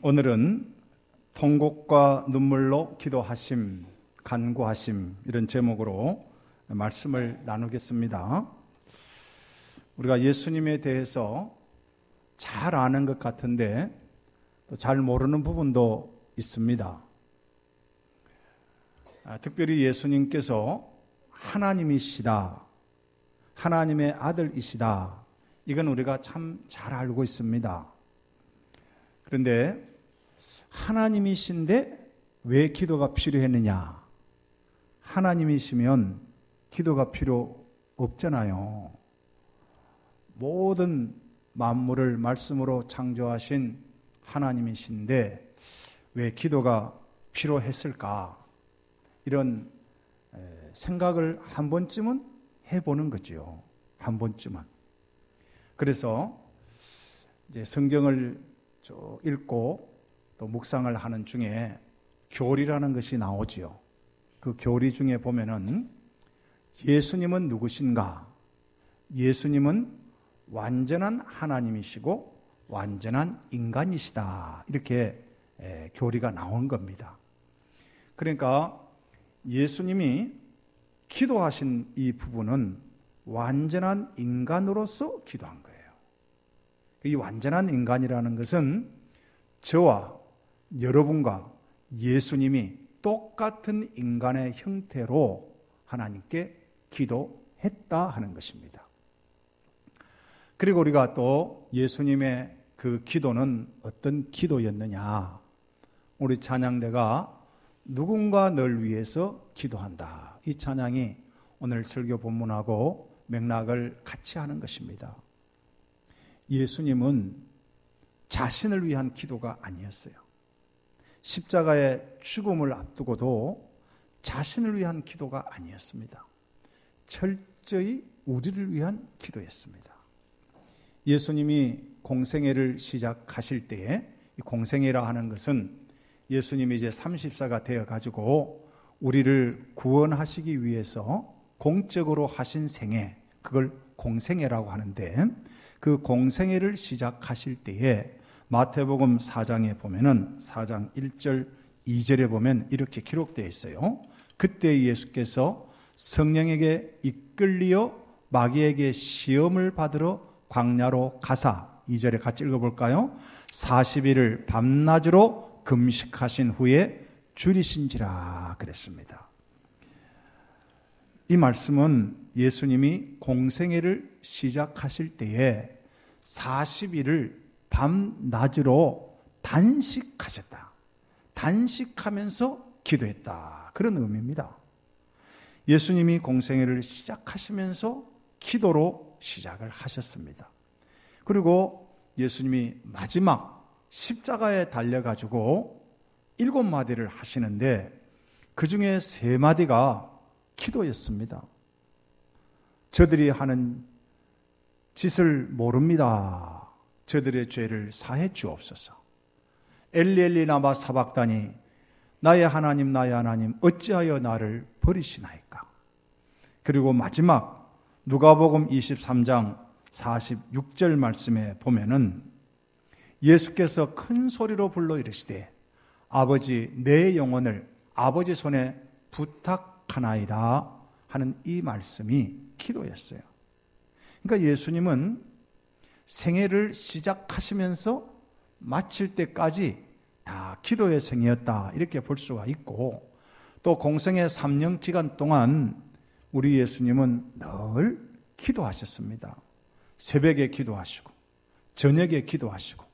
오늘은 통곡과 눈물로 기도하심, 간구하심 이런 제목으로 말씀을 나누겠습니다. 우리가 예수님에 대해서 잘 아는 것 같은데 또 잘 모르는 부분도 있습니다. 특별히 예수님께서 하나님이시다, 하나님의 아들이시다, 이건 우리가 참 잘 알고 있습니다. 그런데 하나님이신데 왜 기도가 필요했느냐? 하나님이시면 기도가 필요 없잖아요. 모든 만물을 말씀으로 창조하신 하나님이신데 왜 기도가 필요했을까? 이런 생각을 한 번쯤은 해보는 거죠. 한 번쯤은. 그래서 이제 성경을 쭉 읽고 또 묵상을 하는 중에 교리라는 것이 나오지요. 그 교리 중에 보면은 예수님은 누구신가? 예수님은 완전한 하나님이시고 완전한 인간이시다. 이렇게 교리가 나온 겁니다. 그러니까 예수님이 기도하신 이 부분은 완전한 인간으로서 기도한 거예요. 이 완전한 인간이라는 것은 저와 여러분과 예수님이 똑같은 인간의 형태로 하나님께 기도했다 하는 것입니다. 그리고 우리가 또 예수님의 그 기도는 어떤 기도였느냐? 우리 찬양대가 누군가 널 위해서 기도한다. 이 찬양이 오늘 설교 본문하고 맥락을 같이 하는 것입니다. 예수님은 자신을 위한 기도가 아니었어요. 십자가의 죽음을 앞두고도 자신을 위한 기도가 아니었습니다. 철저히 우리를 위한 기도였습니다. 예수님이 공생애를 시작하실 때에 이 공생애라 하는 것은 예수님이 이제 30세가 되어 가지고 우리를 구원하시기 위해서 공적으로 하신 생애, 그걸 공생애라고 하는데 그 공생애를 시작하실 때에 마태복음 4장에 보면은 4장 1절 2절에 보면 이렇게 기록되어 있어요. 그때 예수께서 성령에게 이끌리어 마귀에게 시험을 받으러 광야로 가사, 2절에 같이 읽어볼까요? 40일을 밤낮으로 금식하신 후에 줄이신지라 그랬습니다. 이 말씀은 예수님이 공생애를 시작하실 때에 40일을 밤낮으로 단식하셨다. 단식하면서 기도했다. 그런 의미입니다. 예수님이 공생애를 시작하시면서 기도로 시작을 하셨습니다. 그리고 예수님이 마지막 십자가에 달려가지고 7마디를 하시는데 그 중에 3마디가 기도였습니다. 저들이 하는 짓을 모릅니다. 저들의 죄를 사해 주옵소서. 엘리 엘리 라마 사박다니 나의 하나님 나의 하나님 어찌하여 나를 버리시나이까. 그리고 마지막 누가복음 23장 46절 말씀에 보면은 예수께서 큰 소리로 불러 이르시되 아버지 내 영혼을 아버지 손에 부탁하나이다 하는 이 말씀이 기도였어요. 그러니까 예수님은 생애를 시작하시면서 마칠 때까지 다 기도의 생애였다 이렇게 볼 수가 있고 또 공생애 3년 기간 동안 우리 예수님은 늘 기도하셨습니다. 새벽에 기도하시고 저녁에 기도하시고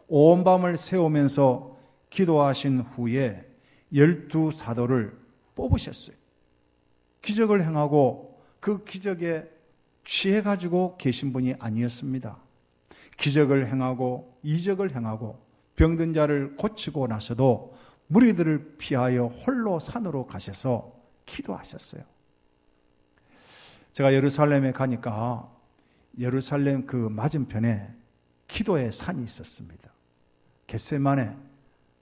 온 밤을 새우면서 기도하신 후에 12사도를 뽑으셨어요. 기적을 행하고 그 기적에 취해가지고 계신 분이 아니었습니다. 기적을 행하고 이적을 행하고 병든 자를 고치고 나서도 무리들을 피하여 홀로 산으로 가셔서 기도하셨어요. 제가 예루살렘에 가니까 예루살렘 그 맞은편에 기도의 산이 있었습니다. 겟세마네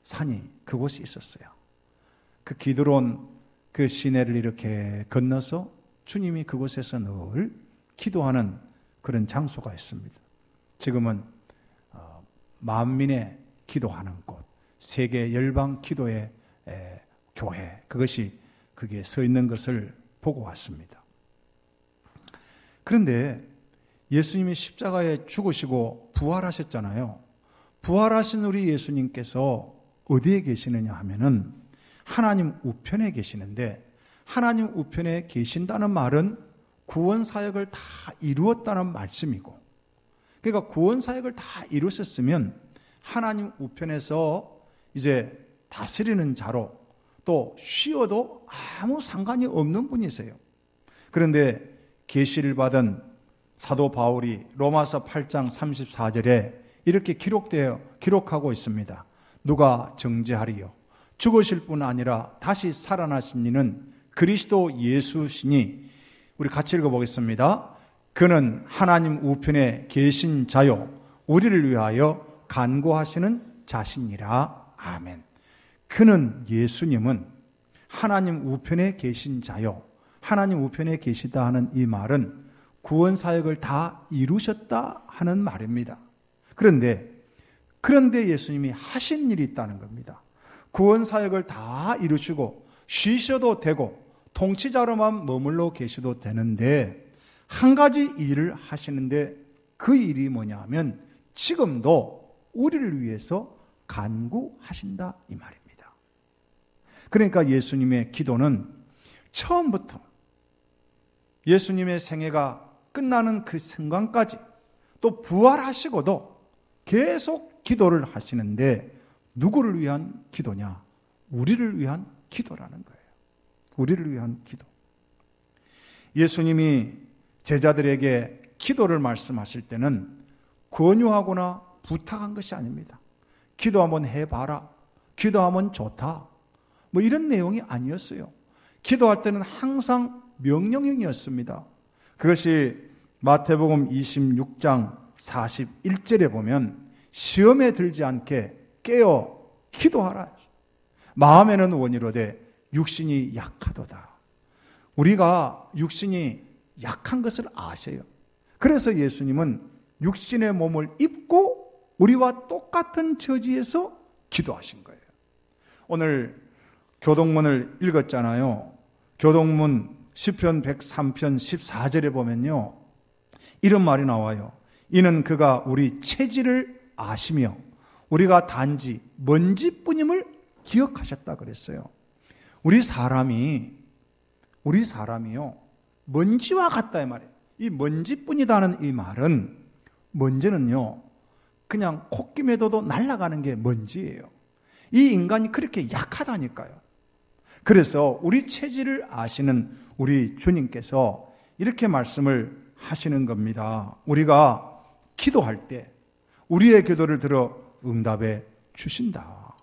산이 그곳이 있었어요. 그 기드론 그 시내를 이렇게 건너서 주님이 그곳에서 늘 기도하는 그런 장소가 있습니다. 지금은 만민의 기도하는 곳, 세계 열방 기도의 교회, 그게 서 있는 것을 보고 왔습니다. 그런데 예수님이 십자가에 죽으시고 부활하셨잖아요. 부활하신 우리 예수님께서 어디에 계시느냐 하면은 하나님 우편에 계시는데, 하나님 우편에 계신다는 말은 구원 사역을 다 이루었다는 말씀이고, 그러니까 구원 사역을 다 이루셨으면 하나님 우편에서 이제 다스리는 자로 또 쉬어도 아무 상관이 없는 분이세요. 그런데 계시를 받은 사도 바울이 로마서 8장 34절에 이렇게 기록하고 있습니다. 누가 정죄하리요? 죽으실 뿐 아니라 다시 살아나신 이는 그리스도 예수시니, 우리 같이 읽어보겠습니다. 그는 하나님 우편에 계신 자요 우리를 위하여 간구하시는 자신이라. 아멘. 그는, 예수님은 하나님 우편에 계신 자요, 하나님 우편에 계시다 하는 이 말은 구원 사역을 다 이루셨다 하는 말입니다. 그런데 예수님이 하신 일이 있다는 겁니다. 구원 사역을 다 이루시고 쉬셔도 되고 통치자로만 머물러 계셔도 되는데 한 가지 일을 하시는데, 그 일이 뭐냐 하면 지금도 우리를 위해서 간구하신다 이 말입니다. 그러니까 예수님의 기도는 처음부터 예수님의 생애가 끝나는 그 순간까지, 또 부활하시고도 계속 기도를 하시는데, 누구를 위한 기도냐? 우리를 위한 기도라는 거예요. 우리를 위한 기도. 예수님이 제자들에게 기도를 말씀하실 때는 권유하거나 부탁한 것이 아닙니다. 기도 한번 해봐라, 기도하면 좋다, 뭐 이런 내용이 아니었어요. 기도할 때는 항상 명령형이었습니다. 그것이 마태복음 26장 41절에 보면 시험에 들지 않게 깨어 기도하라. 마음에는 원이로되 육신이 약하도다. 우리가 육신이 약한 것을 아셔요. 그래서 예수님은 육신의 몸을 입고 우리와 똑같은 처지에서 기도하신 거예요. 오늘 교동문을 읽었잖아요. 교동문 시편 103편 14절에 보면요, 이런 말이 나와요. 이는 그가 우리 체질을 아시며 우리가 단지 먼지뿐임을 기억하셨다 그랬어요. 우리 사람이요 먼지와 같다 이 말이에요. 이 먼지뿐이다는 이 말은, 먼지는요 그냥 콧김에도 날아가는 게 먼지예요. 이 인간이 그렇게 약하다니까요. 그래서 우리 체질을 아시는 우리 주님께서 이렇게 말씀을 하시는 겁니다. 우리가 기도할 때 우리의 기도를 들어 응답해 주신다.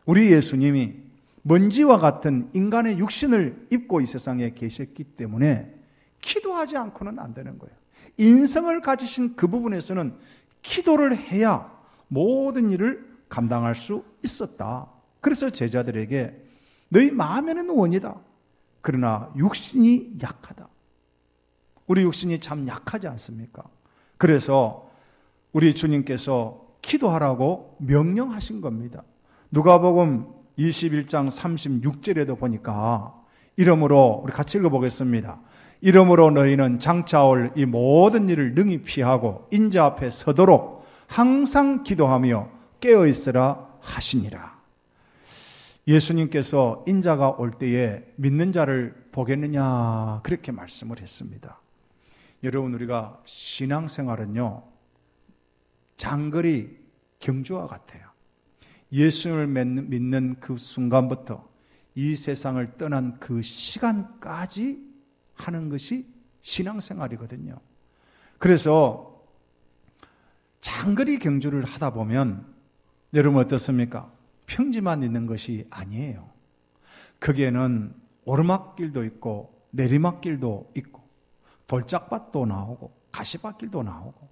우리 예수님이 먼지와 같은 인간의 육신을 입고 이 세상에 계셨기 때문에 기도하지 않고는 안 되는 거예요. 인성을 가지신 그 부분에서는 기도를 해야 모든 일을 감당할 수 있었다. 그래서 제자들에게 너희 마음에는 원이다. 그러나 육신이 약하다. 우리 육신이 참 약하지 않습니까? 그래서 우리 주님께서 기도하라고 명령하신 겁니다. 누가복음 21장 36절에도 보니까 이러므로, 우리 같이 읽어보겠습니다. 이러므로 너희는 장차올 이 모든 일을 능히 피하고 인자 앞에 서도록 항상 기도하며 깨어있으라 하시니라. 예수님께서 인자가 올 때에 믿는 자를 보겠느냐, 그렇게 말씀을 했습니다. 여러분, 우리가 신앙생활은요 장거리 경주와 같아요. 예수님을 믿는 그 순간부터 이 세상을 떠난 그 시간까지 하는 것이 신앙생활이거든요. 그래서 장거리 경주를 하다 보면 여러분 어떻습니까? 평지만 있는 것이 아니에요. 거기에는 오르막길도 있고 내리막길도 있고 돌짝밭도 나오고 가시밭길도 나오고,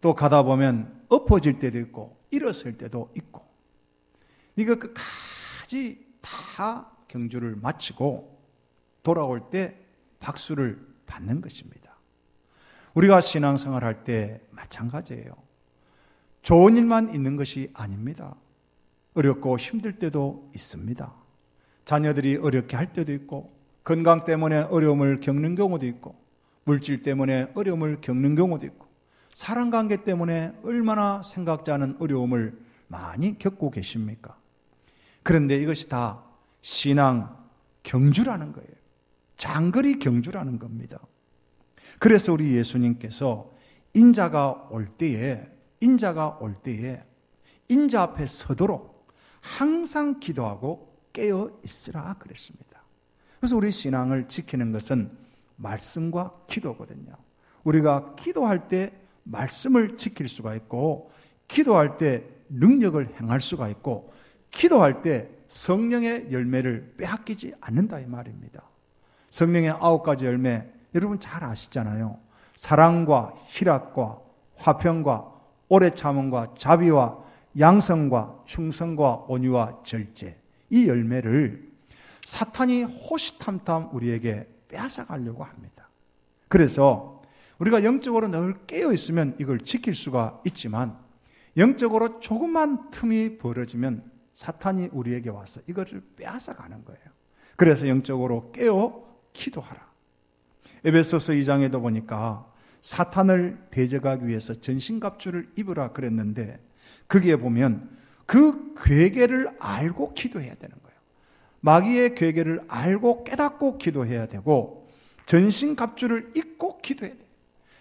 또 가다 보면 엎어질 때도 있고 일어설 때도 있고, 이거 끝까지 다 경주를 마치고 돌아올 때 박수를 받는 것입니다. 우리가 신앙생활 할 때 마찬가지예요. 좋은 일만 있는 것이 아닙니다. 어렵고 힘들 때도 있습니다. 자녀들이 어렵게 할 때도 있고, 건강 때문에 어려움을 겪는 경우도 있고, 물질 때문에 어려움을 겪는 경우도 있고, 사랑관계 때문에 얼마나 생각지 않은 어려움을 많이 겪고 계십니까? 그런데 이것이 다 신앙 경주라는 거예요. 장거리 경주라는 겁니다. 그래서 우리 예수님께서 인자가 올 때에 인자 앞에 서도록 항상 기도하고 깨어 있으라 그랬습니다. 그래서 우리 신앙을 지키는 것은 말씀과 기도거든요. 우리가 기도할 때 말씀을 지킬 수가 있고, 기도할 때 능력을 행할 수가 있고, 기도할 때 성령의 열매를 빼앗기지 않는다 이 말입니다. 성령의 9가지 열매 여러분 잘 아시잖아요. 사랑과 희락과 화평과 오래 참음과 자비와 양성과 충성과 온유와 절제, 이 열매를 사탄이 호시탐탐 우리에게 빼앗아 가려고 합니다. 그래서 우리가 영적으로 늘 깨어 있으면 이걸 지킬 수가 있지만, 영적으로 조금만 틈이 벌어지면 사탄이 우리에게 와서 이것을 빼앗아 가는 거예요. 그래서 영적으로 깨어 기도하라. 에베소서 2장에도 보니까 사탄을 대적하기 위해서 전신갑주를 입으라 그랬는데, 거기에 보면 그 괴계를 알고 기도해야 되는 거예요. 마귀의 괴계를 알고 깨닫고 기도해야 되고, 전신갑주를 입고 기도해야 돼요.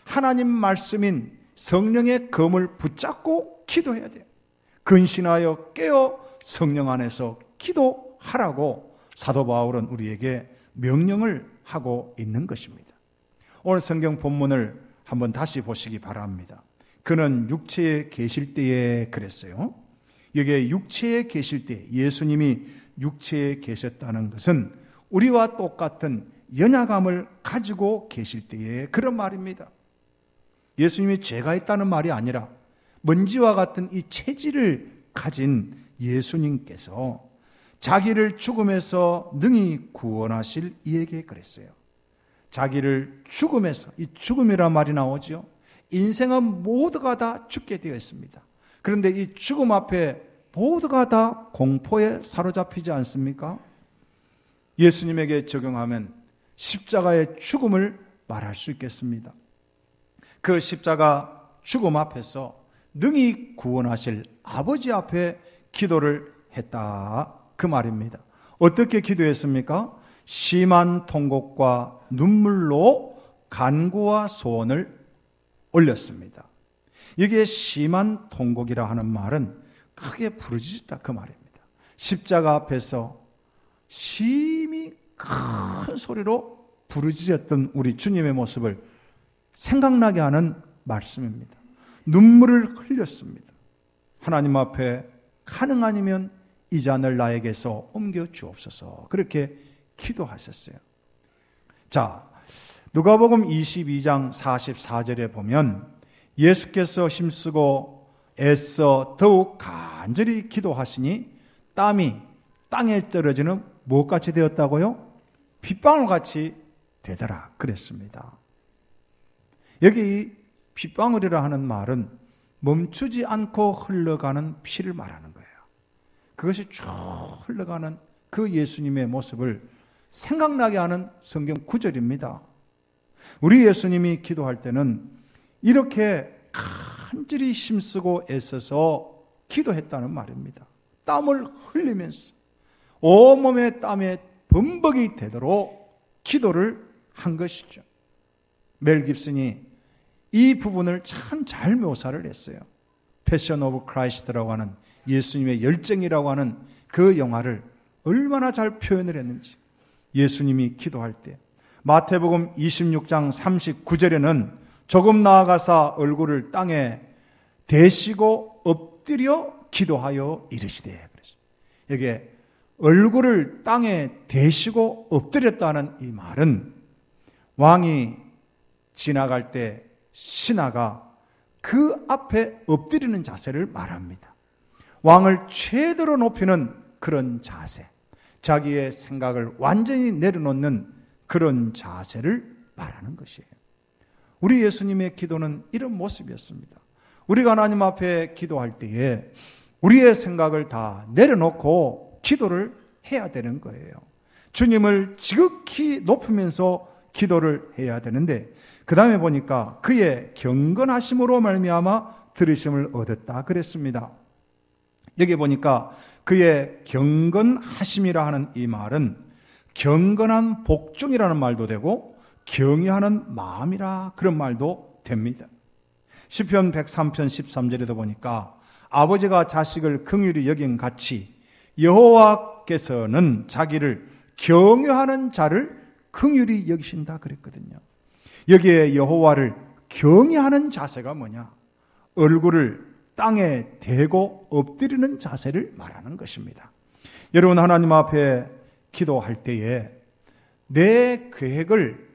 하나님 말씀인 성령의 검을 붙잡고 기도해야 돼요. 근신하여 깨어 성령 안에서 기도하라고 사도 바울은 우리에게 명령을 하고 있는 것입니다. 오늘 성경 본문을 한번 다시 보시기 바랍니다. 그는 육체에 계실 때에 그랬어요. 여기에 육체에 계실 때, 예수님이 육체에 계셨다는 것은 우리와 똑같은 연약함을 가지고 계실 때에 그런 말입니다. 예수님이 죄가 있다는 말이 아니라 먼지와 같은 이 체질을 가진 예수님께서 자기를 죽음에서 능히 구원하실 이에게 그랬어요. 자기를 죽음에서, 이 죽음이란 말이 나오죠. 인생은 모두가 다 죽게 되어 있습니다. 그런데 이 죽음 앞에 모두가 다 공포에 사로잡히지 않습니까? 예수님에게 적용하면 십자가의 죽음을 말할 수 있겠습니다. 그 십자가 죽음 앞에서 능히 구원하실 아버지 앞에 기도를 했다 그 말입니다. 어떻게 기도했습니까? 심한 통곡과 눈물로 간구와 소원을 올렸습니다. 여기에 심한 통곡이라 하는 말은 크게 부르짖었다 그 말입니다. 십자가 앞에서 심히 큰 소리로 부르짖었던 우리 주님의 모습을 생각나게 하는 말씀입니다. 눈물을 흘렸습니다. 하나님 앞에 가능하면 이 잔을 나에게서 옮겨 주옵소서, 그렇게 기도하셨어요. 자, 누가복음 22장 44절에 보면 예수께서 힘쓰고 애써 더욱 간절히 기도하시니 땀이 땅에 떨어지는 무엇같이 되었다고요? 빗방울같이 되더라 그랬습니다. 여기 빗방울이라 하는 말은 멈추지 않고 흘러가는 피를 말하는 거예요. 그것이 쭉 흘러가는 그 예수님의 모습을 생각나게 하는 성경 구절입니다. 우리 예수님이 기도할 때는 이렇게 간절히 힘쓰고 애써서 기도했다는 말입니다. 땀을 흘리면서 온몸의 땀에 범벅이 되도록 기도를 한 것이죠. 멜 깁슨이 이 부분을 참 잘 묘사를 했어요. 패션 오브 크라이스트라고 하는 예수님의 열정이라고 하는 그 영화를 얼마나 잘 표현을 했는지. 예수님이 기도할 때 마태복음 26장 39절에는 조금 나아가사 얼굴을 땅에 대시고 엎드려 기도하여 이르시되, 여기에 얼굴을 땅에 대시고 엎드렸다는 이 말은 왕이 지나갈 때 신하가 그 앞에 엎드리는 자세를 말합니다. 왕을 최대로 높이는 그런 자세, 자기의 생각을 완전히 내려놓는 그런 자세를 말하는 것이에요. 우리 예수님의 기도는 이런 모습이었습니다. 우리가 하나님 앞에 기도할 때에 우리의 생각을 다 내려놓고 기도를 해야 되는 거예요. 주님을 지극히 높이면서 기도를 해야 되는데, 그 다음에 보니까 그의 경건하심으로 말미암아 들으심을 얻었다 그랬습니다. 여기 보니까 그의 경건하심이라 하는 이 말은 경건한 복종이라는 말도 되고 경외하는 마음이라 그런 말도 됩니다. 시편 103편 13절에도 보니까 아버지가 자식을 긍휼히 여긴 같이 여호와께서는 자기를 경외하는 자를 긍휼히 여기신다 그랬거든요. 여기에 여호와를 경외하는 자세가 뭐냐? 얼굴을 땅에 대고 엎드리는 자세를 말하는 것입니다. 여러분, 하나님 앞에 기도할 때에 내 계획을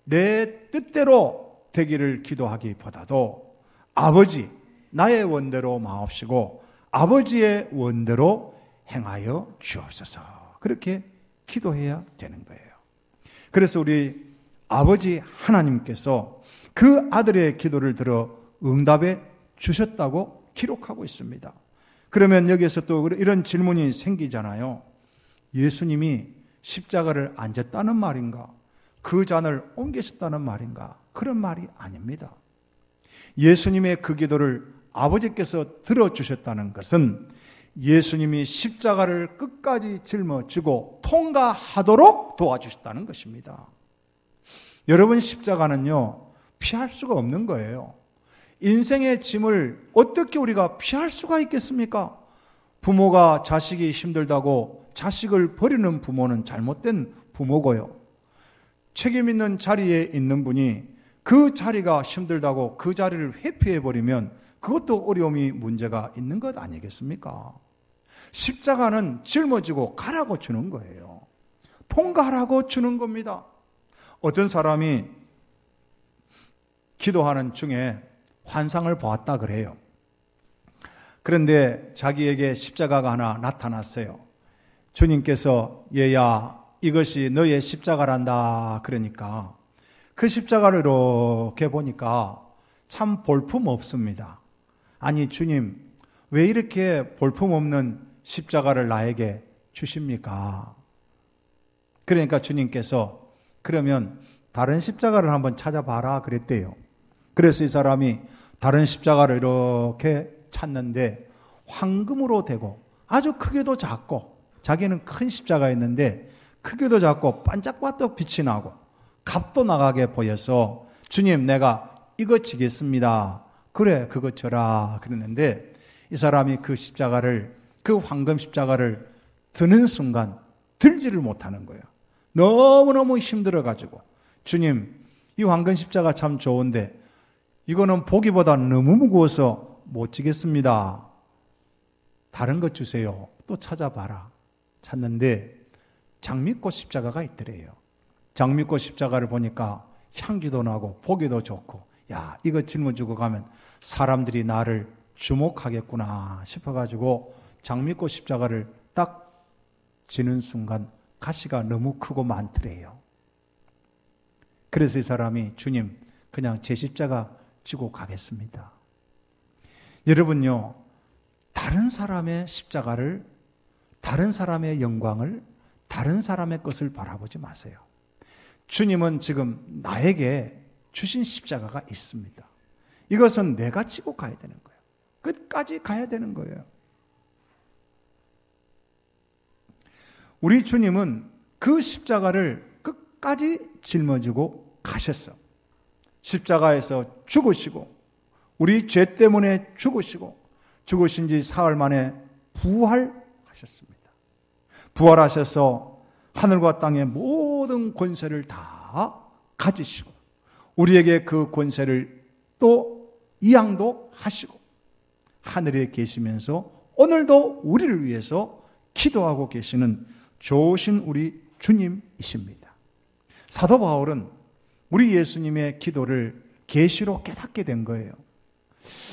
내 뜻대로 되기를 기도하기보다도 아버지, 나의 원대로 마옵시고 아버지의 원대로 행하여 주옵소서, 그렇게 기도해야 되는 거예요. 그래서 우리 아버지 하나님께서 그 아들의 기도를 들어 응답해 주셨다고 기록하고 있습니다. 그러면 여기에서 또 이런 질문이 생기잖아요. 예수님이 십자가를 안 졌다는 말인가? 그 잔을 옮기셨다는 말인가? 그런 말이 아닙니다. 예수님의 그 기도를 아버지께서 들어주셨다는 것은 예수님이 십자가를 끝까지 짊어지고 통과하도록 도와주셨다는 것입니다. 여러분, 십자가는요, 피할 수가 없는 거예요. 인생의 짐을 어떻게 우리가 피할 수가 있겠습니까? 부모가 자식이 힘들다고 자식을 버리는 부모는 잘못된 부모고요. 책임 있는 자리에 있는 분이 그 자리가 힘들다고 그 자리를 회피해버리면 그것도 어려움이 문제가 있는 것 아니겠습니까? 십자가는 짊어지고 가라고 주는 거예요. 통과하라고 주는 겁니다. 어떤 사람이 기도하는 중에 환상을 보았다 그래요. 그런데 자기에게 십자가가 하나 나타났어요. 주님께서 얘야, 이것이 너의 십자가란다 그러니까 그 십자가를 이렇게 보니까 참 볼품 없습니다. 아니 주님, 왜 이렇게 볼품 없는 십자가를 나에게 주십니까? 그러니까 주님께서 그러면 다른 십자가를 한번 찾아봐라 그랬대요. 그래서 이 사람이 다른 십자가를 이렇게 찾는데 황금으로 되고 아주 크기도 작고, 자기는 큰 십자가였는데 크기도 작고 반짝반짝 빛이 나고 값도 나가게 보여서 주님, 내가 이거 지겠습니다. 그래, 그거 줘라 그랬는데 이 사람이 그 십자가를, 그 황금 십자가를 드는 순간 들지를 못하는 거예요. 너무너무 힘들어가지고 주님, 이 황금 십자가 참 좋은데 이거는 보기보다 너무 무거워서 못 지겠습니다. 다른 것 주세요. 또 찾아봐라. 찾는데 장미꽃 십자가가 있더래요. 장미꽃 십자가를 보니까 향기도 나고 보기도 좋고, 야, 이거 짊어지고 가면 사람들이 나를 주목하겠구나 싶어가지고 장미꽃 십자가를 딱 지는 순간 가시가 너무 크고 많더래요. 그래서 이 사람이 주님, 그냥 제 십자가 지고 가겠습니다. 여러분요, 다른 사람의 십자가를, 다른 사람의 영광을, 다른 사람의 것을 바라보지 마세요. 주님은 지금 나에게 주신 십자가가 있습니다. 이것은 내가 지고 가야 되는 거예요. 끝까지 가야 되는 거예요. 우리 주님은 그 십자가를 끝까지 짊어지고 가셨어. 십자가에서 죽으시고 우리 죄 때문에 죽으시고 죽으신 지 사흘 만에 부활하셨습니다. 부활하셔서 하늘과 땅의 모든 권세를 다 가지시고 우리에게 그 권세를 또 이양도 하시고 하늘에 계시면서 오늘도 우리를 위해서 기도하고 계시는 좋으신 우리 주님이십니다. 사도 바울은 우리 예수님의 기도를 계시로 깨닫게 된 거예요.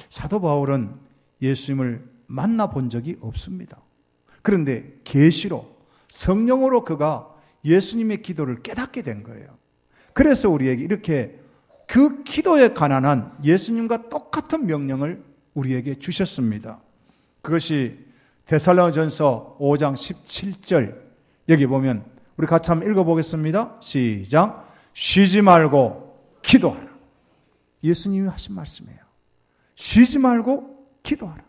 사도 바울은 예수님을 만나본 적이 없습니다. 그런데 계시로, 성령으로 그가 예수님의 기도를 깨닫게 된 거예요. 그래서 우리에게 이렇게 그 기도에 관한 예수님과 똑같은 명령을 우리에게 주셨습니다. 그것이 데살로니가전서 5장 17절 여기 보면 우리 같이 한번 읽어보겠습니다. 시작. 쉬지 말고 기도하라. 예수님이 하신 말씀이에요. 쉬지 말고 기도하라.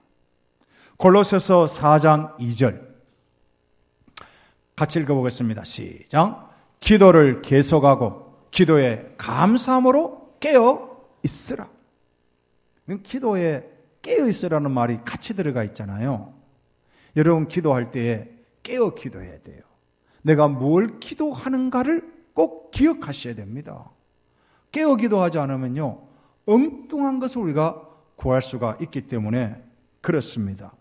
골로새서 4장 2절 같이 읽어보겠습니다. 시작. 기도를 계속하고 기도에 감사함으로 깨어 있으라. 기도에 깨어 있으라는 말이 같이 들어가 있잖아요. 여러분 기도할 때에 깨어 기도해야 돼요. 내가 뭘 기도하는가를 꼭 기억하셔야 됩니다. 깨어 기도하지 않으면요, 엉뚱한 것을 우리가 구할 수가 있기 때문에 그렇습니다.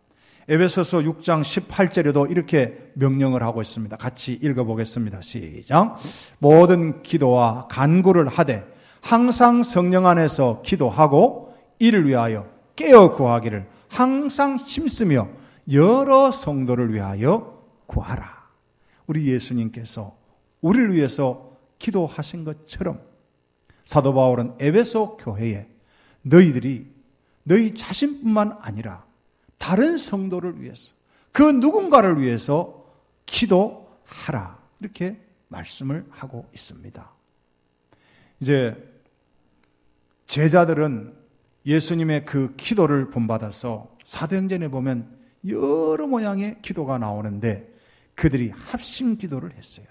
에베소서 6장 18절에도 이렇게 명령을 하고 있습니다. 같이 읽어보겠습니다. 시작. 모든 기도와 간구를 하되 항상 성령 안에서 기도하고 이를 위하여 깨어 구하기를 항상 힘쓰며 여러 성도를 위하여 구하라. 우리 예수님께서 우리를 위해서 기도하신 것처럼 사도 바울은 에베소 교회에 너희 자신뿐만 아니라 다른 성도를 위해서 그 누군가를 위해서 기도하라 이렇게 말씀을 하고 있습니다. 이제 제자들은 예수님의 그 기도를 본받아서 사도행전에 보면 여러 모양의 기도가 나오는데 그들이 합심 기도를 했어요.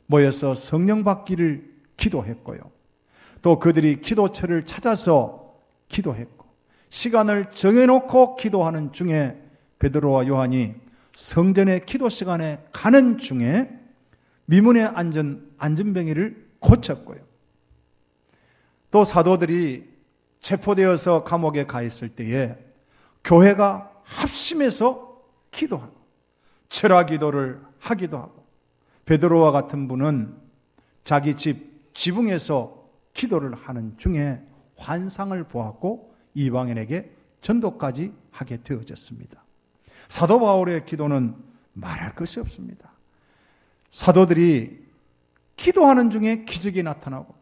모여서 성령 받기를 기도했고요. 또 그들이 기도처를 찾아서 기도했고 시간을 정해놓고 기도하는 중에 베드로와 요한이 성전의 기도 시간에 가는 중에 미문에 앉은 안전뱅이를 고쳤고요. 또 사도들이 체포되어서 감옥에 가 있을 때에 교회가 합심해서 기도하고 철학 기도를 하기도 하고 베드로와 같은 분은 자기 집 지붕에서 기도를 하는 중에 환상을 보았고 이방인에게 전도까지 하게 되어졌습니다. 사도 바울의 기도는 말할 것이 없습니다. 사도들이 기도하는 중에 기적이 나타나고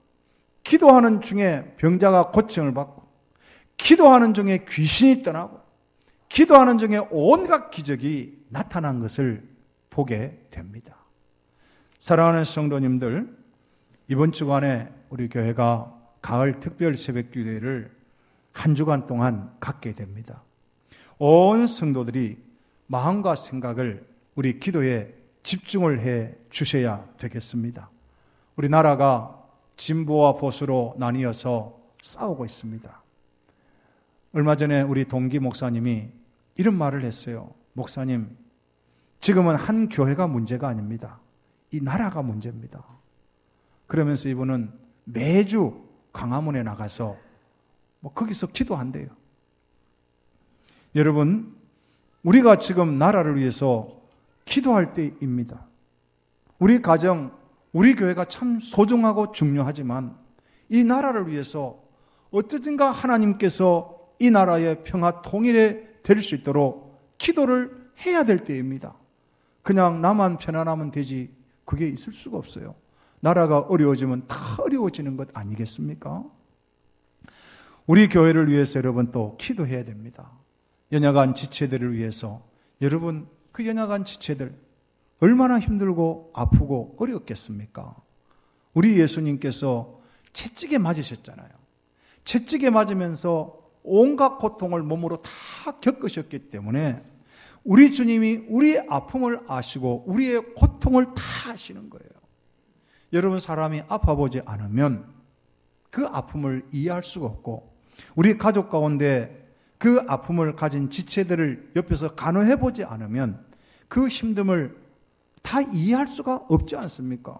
기도하는 중에 병자가 고침을 받고 기도하는 중에 귀신이 떠나고 기도하는 중에 온갖 기적이 나타난 것을 보게 됩니다. 사랑하는 성도님들, 이번 주간에 우리 교회가 가을 특별 새벽 기도회를 한 주간 동안 갖게 됩니다. 온 성도들이 마음과 생각을 우리 기도에 집중을 해 주셔야 되겠습니다. 우리나라가 진보와 보수로 나뉘어서 싸우고 있습니다. 얼마 전에 우리 동기 목사님이 이런 말을 했어요. 목사님, 지금은 한 교회가 문제가 아닙니다. 이 나라가 문제입니다. 그러면서 이분은 매주 광화문에 나가서 거기서 기도한대요. 여러분, 우리가 지금 나라를 위해서 기도할 때입니다. 우리 가정, 우리 교회가 참 소중하고 중요하지만 이 나라를 위해서 어쩌든가 하나님께서 이 나라의 평화 통일에 될 수 있도록 기도를 해야 될 때입니다. 그냥 나만 편안하면 되지 그게 있을 수가 없어요. 나라가 어려워지면 다 어려워지는 것 아니겠습니까? 우리 교회를 위해서 여러분 또 기도해야 됩니다. 연약한 지체들을 위해서 여러분 그 연약한 지체들 얼마나 힘들고 아프고 어렵겠습니까? 우리 예수님께서 채찍에 맞으셨잖아요. 채찍에 맞으면서 온갖 고통을 몸으로 다 겪으셨기 때문에 우리 주님이 우리의 아픔을 아시고 우리의 고통을 다 아시는 거예요. 여러분 사람이 아파보지 않으면 그 아픔을 이해할 수가 없고 우리 가족 가운데 그 아픔을 가진 지체들을 옆에서 간호해보지 않으면 그 힘듦을 다 이해할 수가 없지 않습니까?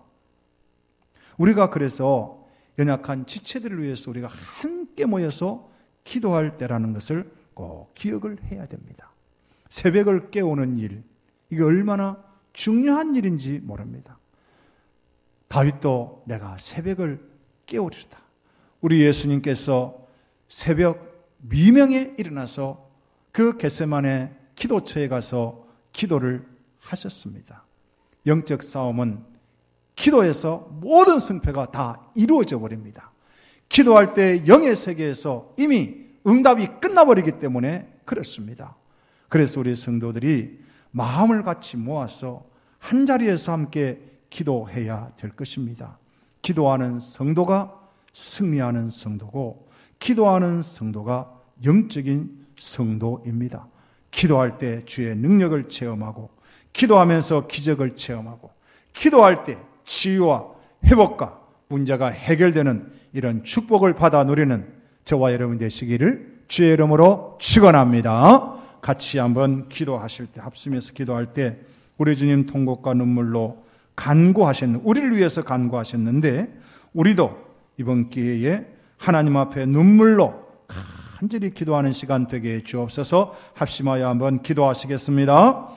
우리가 그래서 연약한 지체들을 위해서 우리가 함께 모여서 기도할 때라는 것을 꼭 기억을 해야 됩니다. 새벽을 깨우는 일, 이게 얼마나 중요한 일인지 모릅니다. 다윗도 내가 새벽을 깨우리로다. 우리 예수님께서 새벽 미명에 일어나서 그 겟세마네 기도처에 가서 기도를 하셨습니다. 영적 싸움은 기도에서 모든 승패가 다 이루어져 버립니다. 기도할 때 영의 세계에서 이미 응답이 끝나버리기 때문에 그렇습니다. 그래서 우리 성도들이 마음을 같이 모아서 한 자리에서 함께 기도해야 될 것입니다. 기도하는 성도가 승리하는 성도고, 기도하는 성도가 영적인 성도입니다. 기도할 때 주의 능력을 체험하고, 기도하면서 기적을 체험하고, 기도할 때 치유와 회복과 문제가 해결되는 이런 축복을 받아 누리는 저와 여러분 되시기를 주의 이름으로 축원합니다. 같이 한번 기도하실 때, 합심해서 기도할 때 우리 주님 통곡과 눈물로 간구하셨는데, 우리를 위해서 간구하셨는데, 우리도 이번 기회에 하나님 앞에 눈물로 간절히 기도하는 시간 되게 해 주옵소서. 합심하여 한번 기도하시겠습니다.